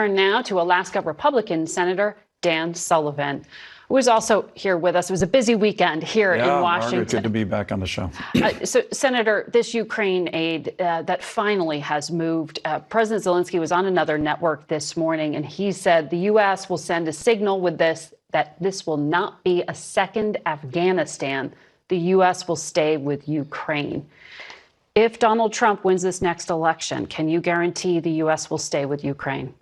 Turn now to Alaska Republican Senator Dan Sullivan, who is also here with us. It was a busy weekend here in Washington. Margaret, good to be back on the show. So, Senator, this Ukraine aid that finally has moved, President Zelensky was on another network this morning, and he said the U.S. will send a signal with this that this will not be a second Afghanistan. The U.S. will stay with Ukraine. If Donald Trump wins this next election, can you guarantee the U.S. will stay with Ukraine?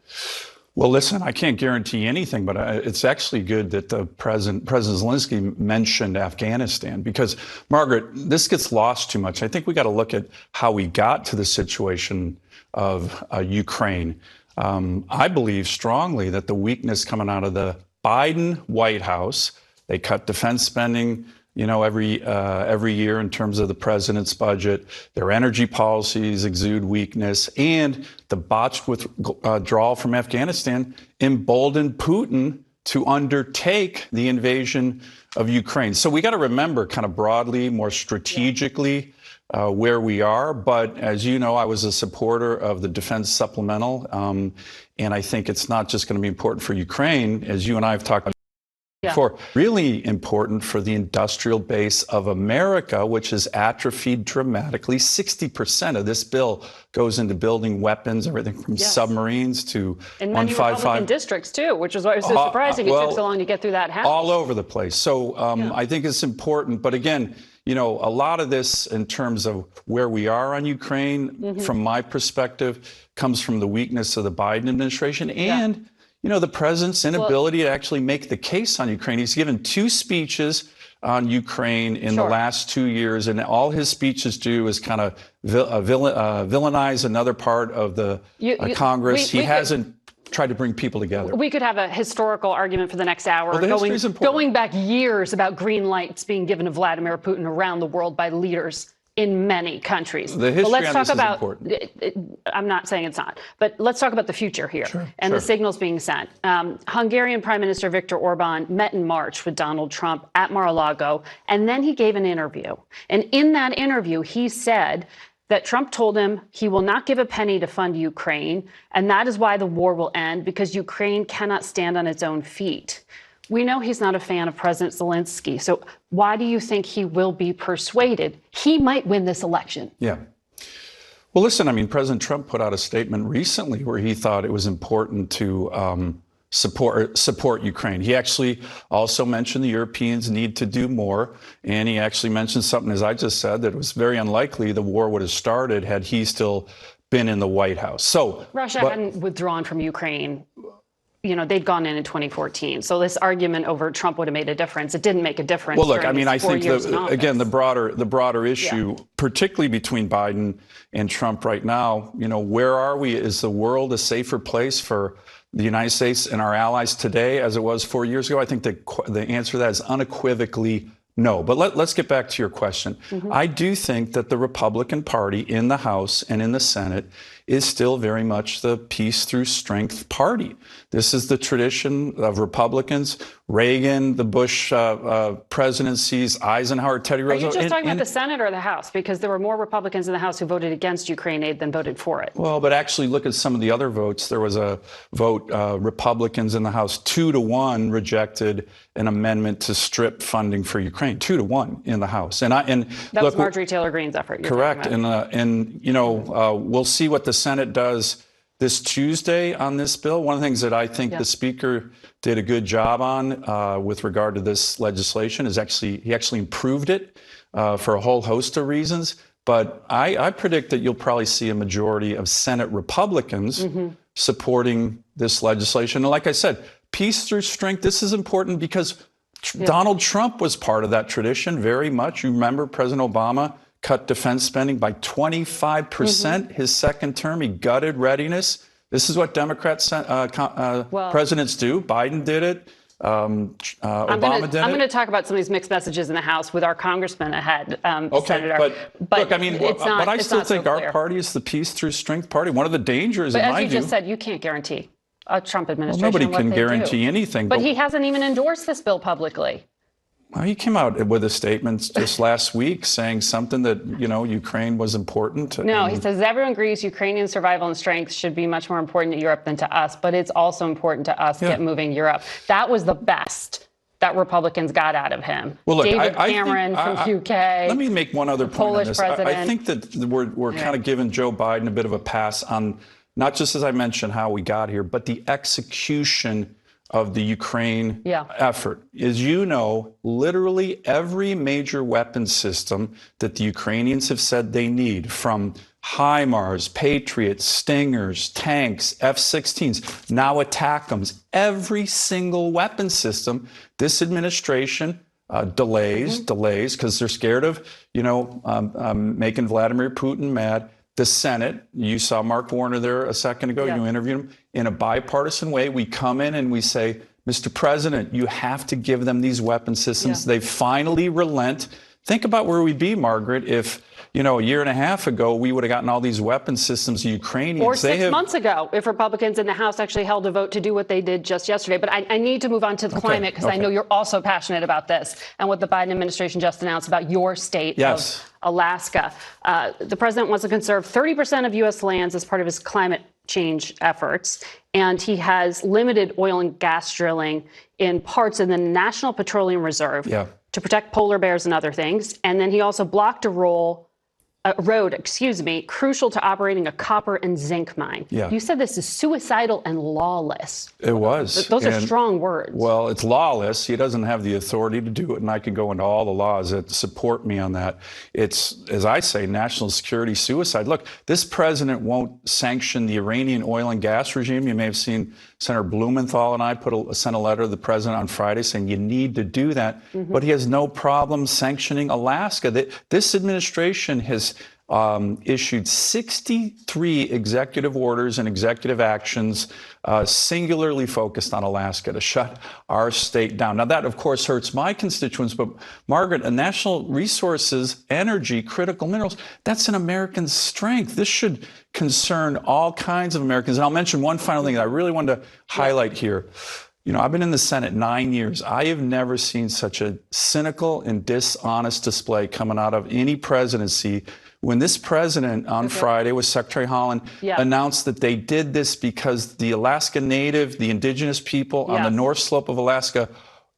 Well, listen, I can't guarantee anything, but it's actually good that the President Zelensky mentioned Afghanistan because, Margaret, this gets lost too much. I think we got to look at how we got to the situation of Ukraine. I believe strongly that the weakness coming out of the Biden White House, they cut defense spending, every year in terms of the president's budget. Their energy policies exude weakness, and the botched withdrawal from Afghanistan emboldened Putin to undertake the invasion of Ukraine. So we got to remember kind of broadly, more strategically, where we are. But as you know, I was a supporter of the defense supplemental. And I think it's not just going to be important for Ukraine, as you and I have talked about before, really important for the industrial base of America, which has atrophied dramatically. 60% of this bill goes into building weapons, everything from submarines to in many Republican districts, too, which is why it was so surprising it took so long to get through that House. All over the place. So I think it's important. But again, a lot of this in terms of where we are on Ukraine, from my perspective, comes from the weakness of the Biden administration and the president's inability to actually make the case on Ukraine. He's given 2 speeches on Ukraine in the last 2 years, and all his speeches do is kind of villainize another part of the Congress. He hasn't tried to bring people together. We could have a historical argument for the next hour, going back years about green lights being given to Vladimir Putin around the world by leaders in many countries. The history let's on talk this about, is important. I'm not saying it's not, but let's talk about the future here and the signals being sent. Hungarian Prime Minister Viktor Orban met in March with Donald Trump at Mar-a-Lago, and then he gave an interview. And in that interview, he said that Trump told him he will not give a penny to fund Ukraine, and that is why the war will end, because Ukraine cannot stand on its own feet. We know he's not a fan of President Zelensky. So why do you think he will be persuaded he might win this election? Yeah. Well, listen, President Trump put out a statement recently where he thought it was important to support Ukraine. He actually also mentioned the Europeans need to do more. And he actually mentioned something, as I just said, that it was very unlikely the war would have started had he still been in the White House. So Russia hadn't withdrawn from Ukraine. They'd gone in 2014. So this argument over Trump would have made a difference. It didn't make a difference. Well, look, I think the broader issue, particularly between Biden and Trump right now, where are we? Is the world a safer place for the United States and our allies today as it was 4 years ago? I think the answer to that is unequivocally no. But let's get back to your question. I do think that the Republican Party in the House and in the Senate is still very much the peace through strength party. This is the tradition of Republicans, Reagan, the Bush presidencies, Eisenhower, Teddy Roosevelt. Are you just talking about the Senate or the House? Because there were more Republicans in the House who voted against Ukraine aid than voted for it. Well, but actually look at some of the other votes. There was a vote, Republicans in the House, 2-1 rejected an amendment to strip funding for Ukraine, 2-1 in the House. And that was Marjorie Taylor Greene's effort. Correct. And we'll see what the Senate does this Tuesday on this bill. One of the things that I think the Speaker did a good job on with regard to this legislation is he actually improved it for a whole host of reasons. But I predict that you'll probably see a majority of Senate Republicans supporting this legislation. And like I said, peace through strength. This is important because Donald Trump was part of that tradition very much. You remember President Obama cut defense spending by 25% his second term. He gutted readiness. This is what Democrats presidents do. Biden did it. Obama did it. I'm going to talk about some of these mixed messages in the House with our congressman ahead, Senator. But look, I still think our party is the peace through strength party. One of the dangers, in my view, as you just said, you can't guarantee a Trump administration. Well, nobody can guarantee anything. But he hasn't even endorsed this bill publicly. Well, he came out with a statement just last week saying something that, Ukraine was important. No, he says everyone agrees Ukrainian survival and strength should be much more important to Europe than to us, but it's also important to us get moving Europe. That was the best that Republicans got out of him. Well, look, David Cameron from UK. Let me make one other point Polish on this. president. I think that we're kind of giving Joe Biden a bit of a pass on not just, as I mentioned, how we got here, but the execution of the Ukraine effort. As you know, literally every major weapon system that the Ukrainians have said they need, from HIMARS, Patriots, Stingers, tanks, F-16s, now ATACMS, every single weapon system, this administration delays because they're scared of, making Vladimir Putin mad. The Senate, you saw Mark Warner there a second ago, you interviewed him, in a bipartisan way, we come in and we say, Mr. President, you have to give them these weapon systems. They finally relent. Think about where we'd be, Margaret, if, a year and a half ago, we would have gotten all these weapon systems, the Ukrainians. Or 6 months ago, if Republicans in the House actually held a vote to do what they did just yesterday. But I need to move on to the climate, because I know you're also passionate about this and what the Biden administration just announced about your state of Alaska. The president wants to conserve 30% of U.S. lands as part of his climate change efforts. And he has limited oil and gas drilling in parts of the National Petroleum Reserve to protect polar bears and other things. And then he also blocked a road, crucial to operating a copper and zinc mine. You said this is suicidal and lawless. It was. Those are strong words. Well, it's lawless. He doesn't have the authority to do it, and I could go into all the laws that support me on that. It's, as I say, national security suicide. Look, this president won't sanction the Iranian oil and gas regime. You may have seen Senator Blumenthal and I sent a letter to the president on Friday saying you need to do that, but he has no problem sanctioning Alaska. This administration has issued 63 executive orders and executive actions singularly focused on Alaska to shut our state down. Now, that, of course, hurts my constituents, but Margaret, national resources, energy, critical minerals, that's an American strength. This should concern all kinds of Americans. And I'll mention one final thing that I really wanted to highlight here. I've been in the Senate 9 years. I have never seen such a cynical and dishonest display coming out of any presidency. When this president on Friday with Secretary Haaland announced that they did this because the Alaska Native, the indigenous people on the North Slope of Alaska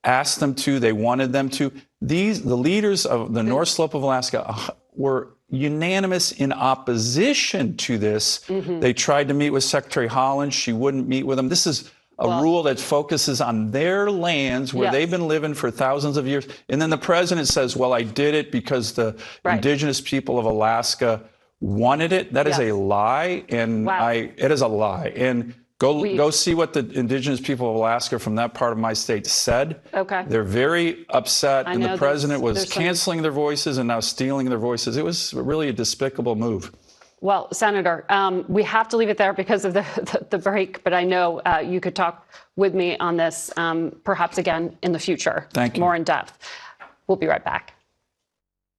asked them to, they wanted them to. The leaders of the North Slope of Alaska were unanimous in opposition to this. They tried to meet with Secretary Haaland. She wouldn't meet with them. This is a rule that focuses on their lands where they've been living for thousands of years. And then the president says, well, I did it because the indigenous people of Alaska wanted it. That is a lie. And it is a lie. And go see what the indigenous people of Alaska from that part of my state said. They're very upset. And the president was canceling their voices and now stealing their voices. It was really a despicable move. Well, Senator, we have to leave it there because of the break, but I know you could talk with me on this perhaps again in the future. Thank you. More in depth. We'll be right back.